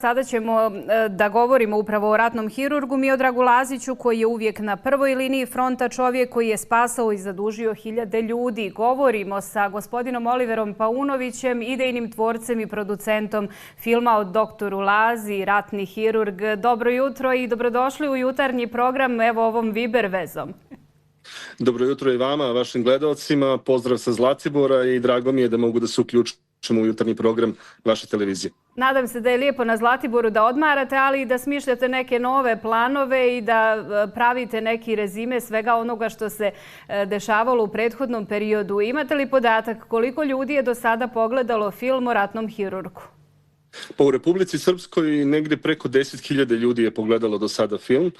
Sada ćemo da govorimo upravo o ratnom hirurgu Miodragu Laziću, koji je uvijek na prvoj liniji fronta, čovjek koji je spasao i zadužio hiljade ljudi. Govorimo sa gospodinom Oliverom Paunovićem, idejnim tvorcem i producentom filma o doktoru Lazi, ratni hirurg. Dobro jutro i dobrodošli u jutarnji program, evo ovom Viber vezom. Dobro jutro i vama, vašim gledalcima. Pozdrav sa Zlatibora i drago mi je da mogu da se uključim u jutarnji program vaše televizije. Nadam se da je lijepo na Zlatiboru da odmarate, ali i da smišljate neke nove planove i da pravite neki rezime svega onoga što se dešavalo u prethodnom periodu. Imate li podatak koliko ljudi je do sada pogledalo film o ratnom hirurgu? Pa u Republici Srpskoj negdje preko 10.000 ljudi je pogledalo do sada film.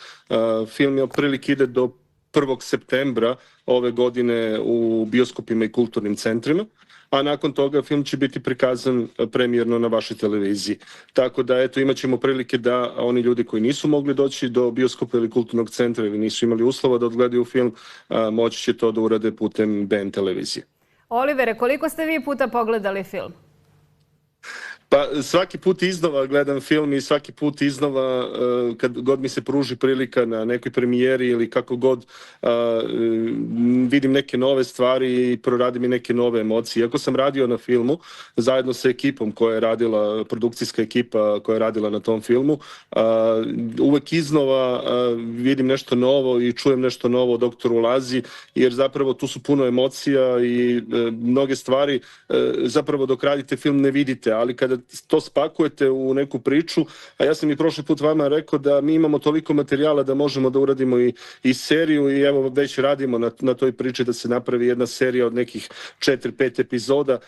Film je otprilike ide do 1. septembra ove godine u bioskopima i kulturnim centrima, a nakon toga film će biti prikazan premijerno na vašoj televiziji. Tako da eto, imat ćemo prilike da oni ljudi koji nisu mogli doći do bioskopa ili kulturnog centra ili nisu imali uslova da odgledaju film, moći će to da urade putem BN televizije. Olivere, koliko ste vi puta pogledali film? Pa svaki put iznova gledam film i svaki put iznova kad god mi se pruži prilika na nekoj premijeri ili kako god vidim neke nove stvari i proradim i neke nove emocije. Iako sam radio na filmu zajedno sa ekipom koja je radila, produkcijska ekipa koja je radila na tom filmu, uvek iznova vidim nešto novo i čujem nešto novo o doktoru Lazi, jer zapravo tu su puno emocija i mnoge stvari zapravo dok radite film ne vidite, ali kada to spakujete u neku priču, a ja sam i prošli put vama rekao da mi imamo toliko materijala da možemo da uradimo i seriju i evo već radimo na toj priči da se napravi jedna serija od nekih 4-5 epizoda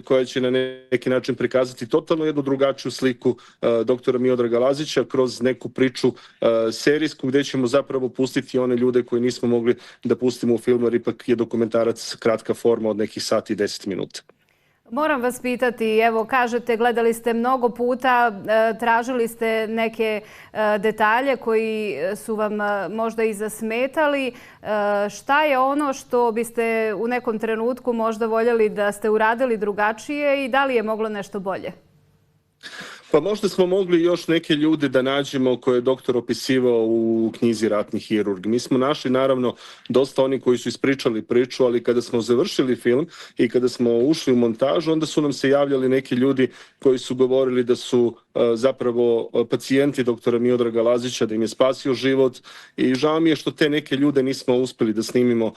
koja će na neki način prikazati totalno jednu drugačiju sliku doktora Miodraga Lazića kroz neku priču serijsku gdje ćemo zapravo pustiti one ljude koje nismo mogli da pustimo u filmu, jer ipak je dokumentarac kratka forma od nekih sati i 10 minuta. Moram vas pitati, evo kažete, gledali ste mnogo puta, tražili ste neke detalje koji su vam možda i zasmetali. Šta je ono što biste u nekom trenutku možda voljeli da ste uradili drugačije i da li je moglo nešto bolje? Pa možda smo mogli još neke ljude da nađemo koje je doktor opisivao u knjizi Ratni hirurg. Mi smo našli naravno dosta oni koji su ispričali priču, ali kada smo završili film i kada smo ušli u montažu, onda su nam se javljali neki ljudi koji su govorili da su zapravo pacijenti doktora Miodraga Lazića, da im je spasio život i žao mi je što te neke ljude nismo uspeli da snimimo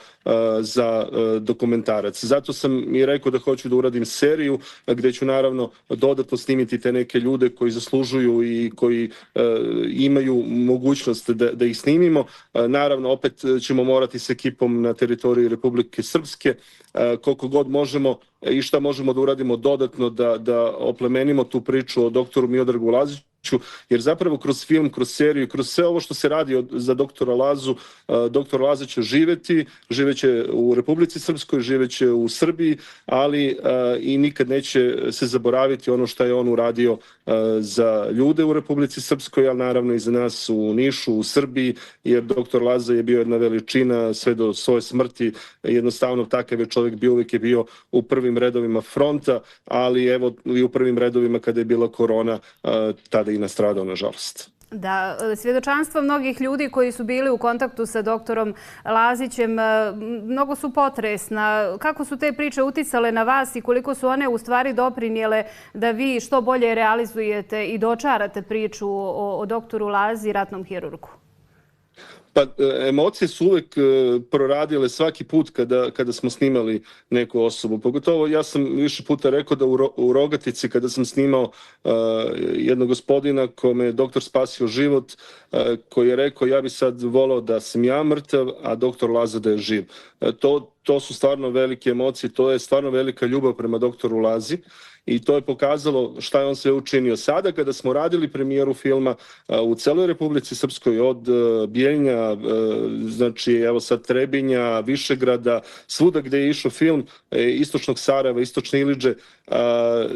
za dokumentarac. Zato sam i rekao da hoću da uradim seriju gdje ću naravno dodatno snimiti te neke ljude koji zaslužuju i koji imaju mogućnost da ih snimimo. Naravno, opet ćemo morati s ekipom na teritoriji Republike Srpske koliko god možemo i šta možemo da uradimo dodatno da oplemenimo tu priču o doktoru Miodragu Laziću, jer zapravo kroz film, kroz seriju, kroz sve ovo što se radi za doktora Lazu, doktor Laza će živeće u Republici Srpskoj, živeće u Srbiji, ali i nikad neće se zaboraviti ono što je on uradio za ljude u Republici Srpskoj, ali naravno i za nas u Nišu, u Srbiji, jer doktor Laza je bio jedna veličina sve do svoje smrti, jednostavno takav je čovjek bio, uvijek je bio u prvim redovima fronta, ali evo i u prvim redovima kada je bila korona, tada i nastradao, nažalost. Da, svjedočanstva mnogih ljudi koji su bili u kontaktu sa doktorom Lazićem mnogo su potresna. Kako su te priče uticale na vas i koliko su one u stvari doprinijele da vi što bolje realizujete i dočarate priču o doktoru Lazi i ratnom hirurgu? Pa emocije su uvijek proradile svaki put kada smo snimali neku osobu. Pogotovo ja sam više puta rekao da u Rogatici kada sam snimao jednog gospodina kome je doktor spasio život, koji je rekao ja bi sad volao da sam ja mrtav, a doktor Laza da je živ. To su stvarno velike emocije, to je stvarno velika ljubav prema doktoru Lazi. I to je pokazalo šta je on sve učinio. Sada kada smo radili premijeru filma u celoj Republici Srpskoj, od Bijeljnja, znači evo sad Trebinja, Višegrada, svuda gdje je išao film, istočnog Sarajeva, istočne Iliđe,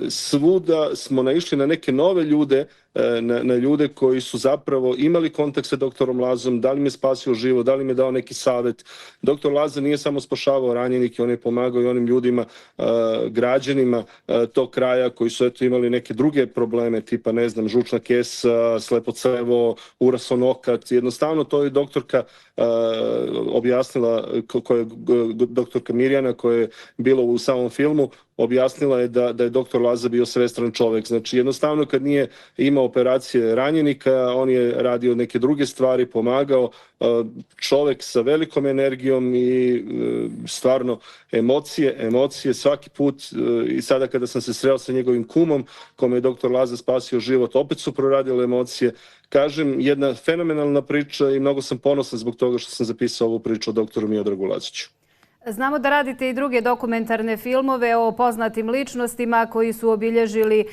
Svuda smo naišli na neke nove ljude, na ljude koji su zapravo imali kontakt sa doktorom Lazom, da li mi je spasio život, da li mi je dao neki savjet. Doktor Laza nije samo spašavao ranjenike, on je pomagao i onim ljudima, građanima tog kraja koji su imali neke druge probleme, tipa, ne znam, žučna kesa, slepo crevo, urason okat. Jednostavno, to je doktorka objasnila, doktorka Mirjana, koja je bila u samom filmu, objasnila je da je doktor Laza bio svestran čovjek. Znači, jednostavno, kad nije imao operacije ranjenika, on je radio neke druge stvari, pomagao, čovjek sa velikom energijom i stvarno emocije svaki put. I sada kada sam se sreo sa njegovim kumom, kome je doktor Laza spasio život, opet su proradile emocije. Kažem, jedna fenomenalna priča i mnogo sam ponosan zbog toga što sam zapisao ovu priču o doktoru Miodragu Laziću. Znamo da radite i druge dokumentarne filmove o poznatim ličnostima koji su obilježili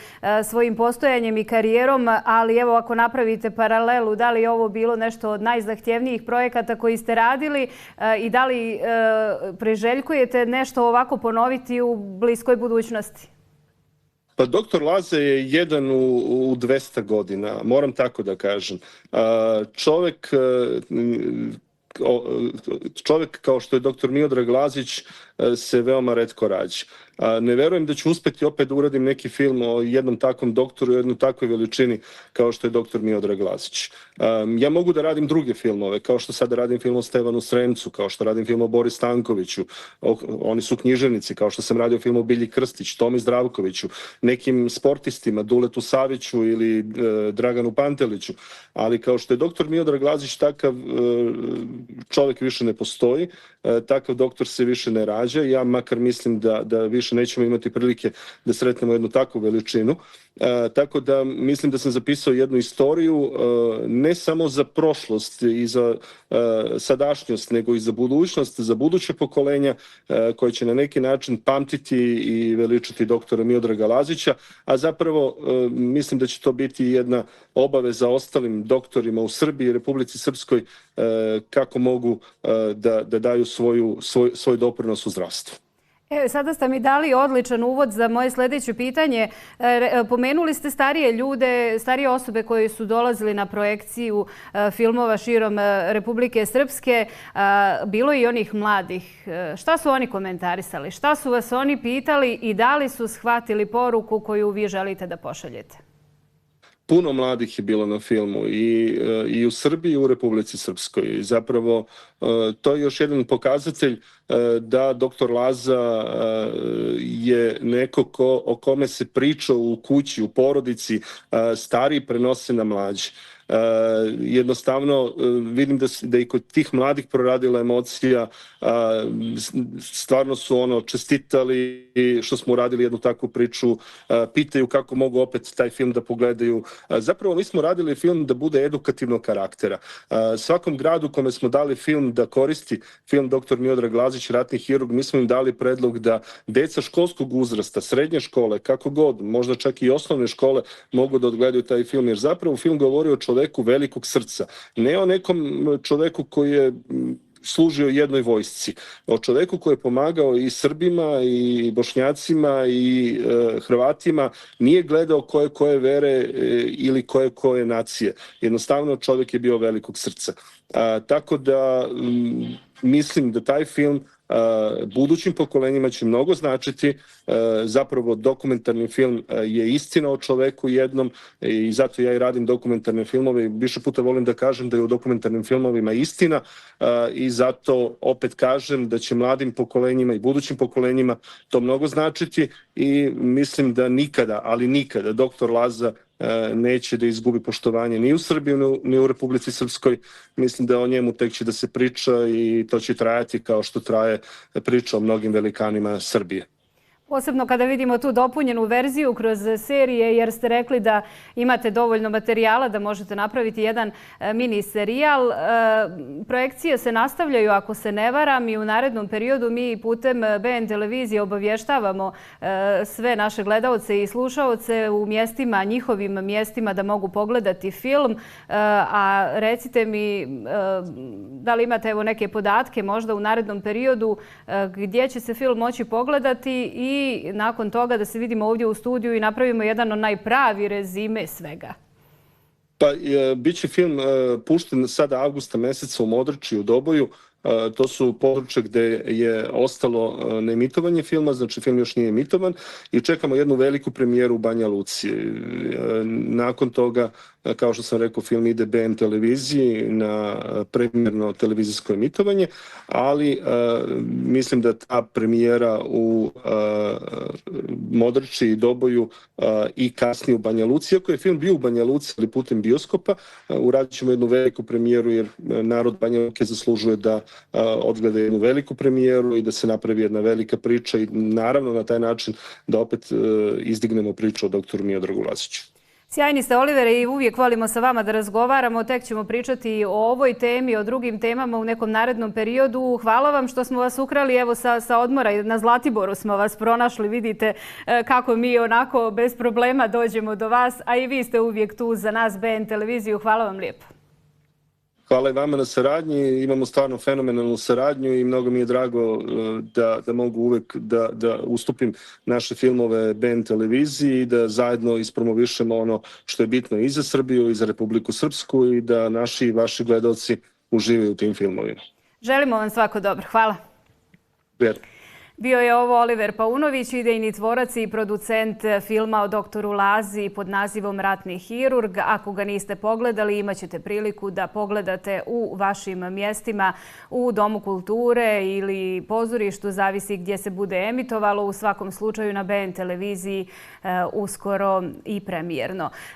svojim postojanjem i karijerom, ali evo ako napravite paralelu, da li je ovo bilo nešto od najzahtjevnijih projekata koji ste radili i da li priželjkujete nešto ovako ponoviti u bliskoj budućnosti? Pa doktor Laza je jedan u 200 godina, moram tako da kažem. Čovjek kao što je doktor Miodrag Lazić se veoma retko rađa. Ne verujem da ću uspjeti opet da uradim neki film o jednom takvom doktoru, o jednoj takvoj veličini kao što je doktor Miodrag Lazić. Ja mogu da radim druge filmove, kao što sada radim film o Stevanu Sremcu, kao što radim film o Boris Stankoviću, oni su književnici, kao što sam radio film o Bilji Krstić, Tomi Zdravkoviću, nekim sportistima, Duletu Saviću ili Draganu Panteliću, ali kao što je doktor Miodrag Lazić, takav čovjek više ne postoji, takav doktor se više ne rađa. Ja makar mislim da više nećemo imati prilike da sretnemo jednu takvu veličinu. Tako da mislim da sam zapisao jednu istoriju ne samo za prošlost i za sadašnjost, nego i za budućnost, za buduće pokolenja koje će na neki način pamtiti i veličati doktora Miodraga Lazića, a zapravo mislim da će to biti jedna obaveza ostalim doktorima u Srbiji i Republici Srpskoj kako mogu da daju svoj doprinos u zdravstvu. Sada ste mi dali odličan uvod za moje sljedeće pitanje. Pomenuli ste starije ljude, starije osobe koje su dolazili na projekciju filmova širom Republike Srpske. Bilo je i onih mladih. Šta su oni komentarisali? Šta su vas oni pitali i da li su shvatili poruku koju vi želite da pošaljete? Puno mladih je bilo na filmu i u Srbiji i u Republici Srpskoj. Zapravo to je još jedan pokazatelj da doktor Laza je neko o kome se priča u kući, u porodici, stariji prenose na mlađe. Jednostavno vidim da i kod tih mladih proradila emocija, stvarno su čestitali što smo uradili jednu takvu priču, pitaju kako mogu opet taj film da pogledaju. Zapravo mi smo radili film da bude edukativnog karaktera. Svakom gradu kome smo dali film da koristi film Dr. Miodrag Lazić, ratni hirurg, mi smo im dali predlog da deca školskog uzrasta, srednje škole, kako god, možda čak i osnovne škole mogu da odgledaju taj film, jer zapravo film govori o čoveku velikog srca, ne o nekom čoveku koji je služio jednoj vojsci, o čoveku koji je pomagao i Srbima i Bošnjacima i Hrvatima, nije gledao koje vere ili koje nacije. Jednostavno čovjek je bio velikog srca. Tako da mislim da taj film budućim pokolenjima će mnogo značiti. Zapravo dokumentarni film je istina o čoveku jednom i zato ja i radim dokumentarne filmove. Više puta volim da kažem da je u dokumentarnim filmovima istina i zato opet kažem da će mladim pokolenjima i budućim pokolenjima to mnogo značiti i mislim da nikada, ali nikada doktor Laza neće da izgubi poštovanje ni u Srbiji, ni u Republici Srpskoj. Mislim da o njemu tek će da se priča i to će trajati kao što traje priča o mnogim velikanima Srbije. Posebno kada vidimo tu dopunjenu verziju kroz serije, jer ste rekli da imate dovoljno materijala da možete napraviti jedan mini serijal. Projekcije se nastavljaju, ako se ne varam, i u narednom periodu mi putem BN televizije obavještavamo sve naše gledaoce i slušaoce u mjestima, njihovim mjestima da mogu pogledati film. A recite mi da li imate neke podatke možda u narednom periodu gdje će se film moći pogledati i i nakon toga da se vidimo ovdje u studiju i napravimo jedan onaj pravi rezime svega. Pa, bit će film pušten sada avgusta meseca u Modrči, u Doboju. To su područje gde je ostalo neemitovanje filma, znači film još nije emitovan i čekamo jednu veliku premijeru u Banja Luci. Nakon toga, kao što sam rekao, film ide BN televiziji na premijerno televizijsko emitovanje, ali mislim da ta premijera u Modrči i Doboju i kasnije u Banja Luci, iako je film bio u Banja Luci ali putem bioskopa, uradit ćemo jednu veliku premijeru jer narod Banja Luke zaslužuje da odgleda jednu veliku premijeru i da se napravi jedna velika priča i naravno na taj način da opet izdignemo priču o doktoru Miodragu Laziću. Sjajni ste, Olivere, i uvijek volimo sa vama da razgovaramo. Tek ćemo pričati o ovoj temi, o drugim temama u nekom narednom periodu. Hvala vam što smo vas ukrali, evo sa odmora. Na Zlatiboru smo vas pronašli. Vidite kako mi onako bez problema dođemo do vas, a i vi ste uvijek tu za nas, BN televiziju. Hvala vam lijepo. Hvala i vama na saradnji. Imamo stvarno fenomenalnu saradnju i mnogo mi je drago da mogu uvek da ustupim naše filmove BN televiziji i da zajedno ispromovišemo ono što je bitno i za Srbiju i za Republiku Srpsku i da naši i vaši gledalci uživaju u tim filmovima. Želimo vam svako dobro. Hvala. Prijetno. Bio je ovo Oliver Paunović, idejni tvorac i producent filma o doktoru Lazi pod nazivom Ratni hirurg. Ako ga niste pogledali, imat ćete priliku da pogledate u vašim mjestima, u Domu kulture ili pozorištu, zavisi gdje se bude emitovalo. U svakom slučaju na BN televiziji uskoro i premijerno.